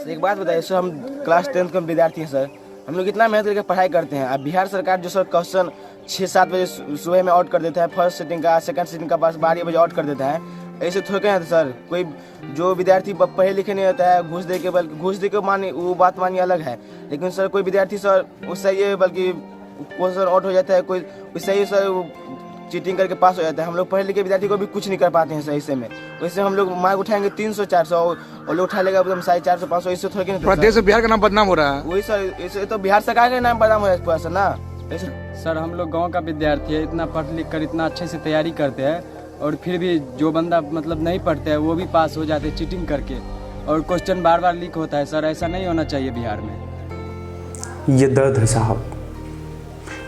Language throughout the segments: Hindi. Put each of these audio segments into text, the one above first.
सर एक बात बताइए सर, हम क्लास 10th के विद्यार्थी हैं सर, हम लोग इतना मेहनत करके पढ़ाई करते हैं। अब बिहार सरकार जो सर क्वेश्चन 6-7 बजे सुबह में आउट कर देता है, फर्स्ट सीटिंग का, सेकंड सीटिंग का पास 12 बजे आउट कर देता है। ऐसे थोड़े हैं सर, कोई जो विद्यार्थी पढ़े लिखे नहीं होता है घूस दे के मानी वो बात मानी अलग है, लेकिन सर कोई विद्यार्थी सर उससे ये बल्कि क्वेश्चन आउट हो जाता है, कोई उससे ही सर चीटिंग करके पास हो जाता है। हम लोग पढ़े लिखे विद्यार्थी को भी कुछ नहीं कर पाते हैं सर ऐसे में। वैसे हम लोग मार्क उठाएंगे 300-400 और लोग उठा लेगा एकदम 450-500, इससे थोड़ा नहीं। पूरा देश में बिहार का नाम बदनाम हो रहा है। वही सर, इसे तो बिहार सरकार का नाम बदनाम हो जाता है सर ना। सर हम लोग गांव का विद्यार्थी है, इतना पढ़ लिख कर इतना अच्छे से तैयारी करते हैं और फिर भी जो बंदा मतलब नहीं पढ़ते हैं वो भी पास हो जाते हैं चीटिंग करके, और क्वेश्चन बार बार लीक होता है। सर ऐसा नहीं होना चाहिए बिहार में। ये दर्द है साहब,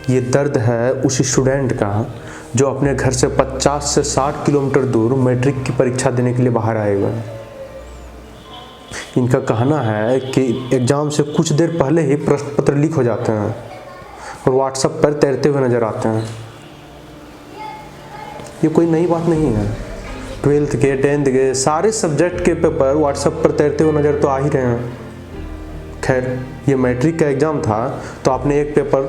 ये दर्द है उस स्टूडेंट का जो अपने घर से 50 से 60 किलोमीटर दूर मैट्रिक की परीक्षा देने के लिए बाहर आएगा। इनका कहना है कि एग्ज़ाम से कुछ देर पहले ही प्रश्न पत्र लीक हो जाते हैं और व्हाट्सएप पर तैरते हुए नज़र आते हैं। ये कोई नई बात नहीं है, 12th के 10th के सारे सब्जेक्ट के पेपर व्हाट्सएप पर तैरते हुए नज़र तो आ ही रहे हैं। खैर, ये मैट्रिक का एग्ज़ाम था तो आपने एक पेपर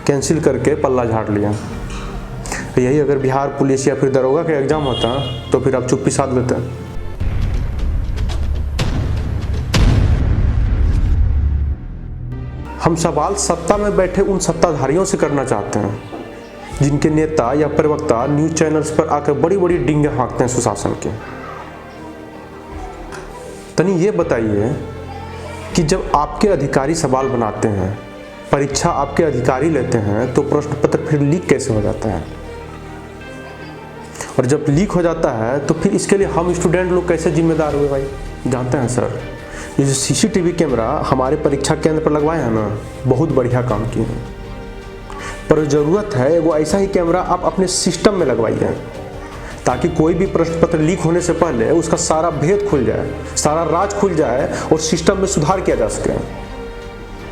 कैंसिल करके पल्ला झाड़ लिया। यही अगर बिहार पुलिस या फिर दरोगा का एग्ज़ाम होता तो फिर आप चुप्पी साध लेते। हम सवाल सत्ता में बैठे उन सत्ताधारियों से करना चाहते हैं जिनके नेता या प्रवक्ता न्यूज़ चैनल्स पर आकर बड़ी बड़ी डींगे हाँकते हैं सुशासन के। तनी ये बताइए कि जब आपके अधिकारी सवाल बनाते हैं, परीक्षा आपके अधिकारी लेते हैं, तो प्रश्न पत्र फिर लीक कैसे हो जाता है? और जब लीक हो जाता है तो फिर इसके लिए हम स्टूडेंट लोग कैसे जिम्मेदार हुए भाई? जानते हैं सर, ये जो सीसीटीवी कैमरा हमारे परीक्षा केंद्र पर लगवाए हैं ना, बहुत बढ़िया काम किए हैं, पर ज़रूरत है वो ऐसा ही कैमरा आप अपने सिस्टम में लगवाइए ताकि कोई भी प्रश्न पत्र लीक होने से पहले उसका सारा भेद खुल जाए, सारा राज खुल जाए और सिस्टम में सुधार किया जा सके।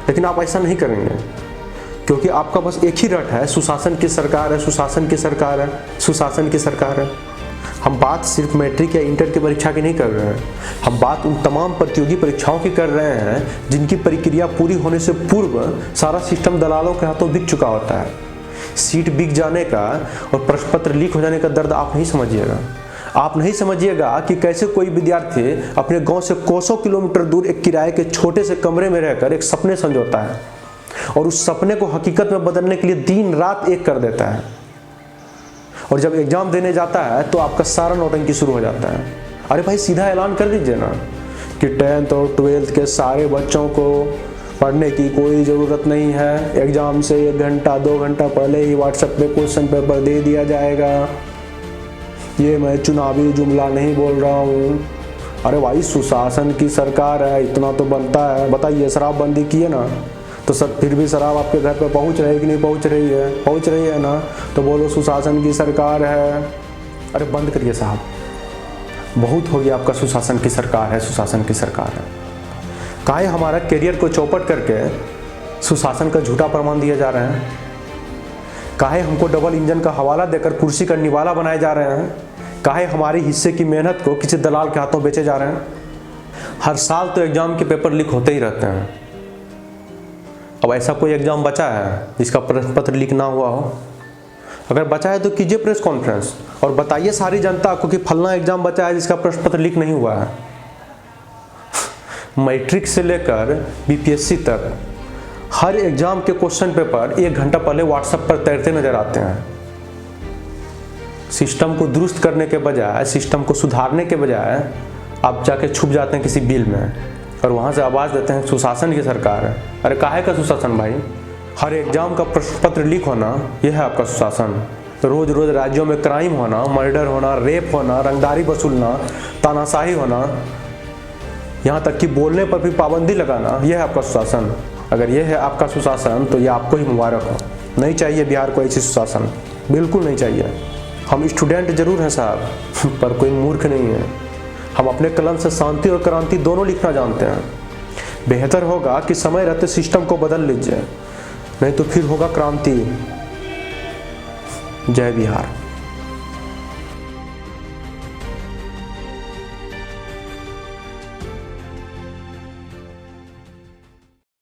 लेकिन आप ऐसा नहीं करेंगे क्योंकि आपका बस एक ही रट है, सुशासन की सरकार है, सुशासन की सरकार है, सुशासन की सरकार है। हम बात सिर्फ मैट्रिक या इंटर की परीक्षा की नहीं कर रहे हैं, हम बात उन तमाम प्रतियोगी परीक्षाओं की कर रहे हैं जिनकी प्रक्रिया पूरी होने से पूर्व सारा सिस्टम दलालों के हाथों बिक चुका होता है। सीट बिक जाने का और प्रश्न पत्र लीक हो जाने का दर्द आप नहीं समझिएगा। आप नहीं समझिएगा कि कैसे कोई विद्यार्थी अपने गांव से कोसों किलोमीटर दूर एक किराए के छोटे से कमरे में रहकर एक सपने संजोता है और उस सपने को हकीकत में बदलने के लिए दिन रात एक कर देता है, और जब एग्जाम देने जाता है तो आपका सारा नौटंकी शुरू हो जाता है। अरे भाई सीधा ऐलान कर दीजिए ना कि 10th और 12th के सारे बच्चों को पढ़ने की कोई ज़रूरत नहीं है, एग्ज़ाम से 1 घंटा 2 घंटा पहले ही व्हाट्सएप पे क्वेश्चन पेपर दे दिया जाएगा। ये मैं चुनावी जुमला नहीं बोल रहा हूँ। अरे भाई सुशासन की सरकार है, इतना तो बनता है। बताइए, शराबबंदी की है ना, तो सर फिर भी शराब आपके घर पे पहुंच रही है कि नहीं पहुंच रही है? पहुंच रही है ना, तो बोलो सुशासन की सरकार है। अरे बंद करिए साहब, बहुत हो गया आपका सुशासन की सरकार है, सुशासन की सरकार है। काहे हमारा करियर को चौपट करके सुशासन का झूठा प्रमाण दिए जा रहे हैं? काहे हमको डबल इंजन का हवाला देकर कुर्सी का निवाला बनाए जा रहे हैं? काहे हमारे हिस्से की मेहनत को किसी दलाल के हाथों बेचे जा रहे हैं? हर साल तो एग्जाम के पेपर लीक होते ही रहते हैं। अब ऐसा कोई एग्जाम बचा है जिसका प्रश्न पत्र लीक ना हुआ हो? अगर बचा है तो कीजिए प्रेस कॉन्फ्रेंस और बताइए सारी जनता को कि फलना एग्जाम बचा है जिसका प्रश्न पत्र लीक नहीं हुआ है। मैट्रिक से लेकर बीपीएससी तक हर एग्जाम के क्वेश्चन पेपर 1 घंटा पहले व्हाट्सएप पर तैरते नजर आते हैं। सिस्टम को दुरुस्त करने के बजाय, सिस्टम को सुधारने के बजाय आप जाके छुप जाते हैं किसी बिल में और वहाँ से आवाज़ देते हैं सुशासन की सरकार है। अरे काहे का सुशासन भाई? हर एग्जाम का प्रश्न पत्र लीक होना यह है आपका सुशासन। रोज रोज राज्यों में क्राइम होना, मर्डर होना, रेप होना, रंगदारी वसूलना, तानाशाही होना, यहाँ तक कि बोलने पर भी पाबंदी लगाना, यह है आपका सुशासन। अगर यह है आपका सुशासन तो यह आपको ही मुबारक हो। नहीं चाहिए बिहार को ऐसी सुशासन, बिल्कुल नहीं चाहिए। हम स्टूडेंट जरूर हैं साहब, पर कोई मूर्ख नहीं है। हम अपने कलम से शांति और क्रांति दोनों लिखना जानते हैं। बेहतर होगा कि समय रहते सिस्टम को बदल लीजिए, नहीं तो फिर होगा क्रांति। जय बिहार।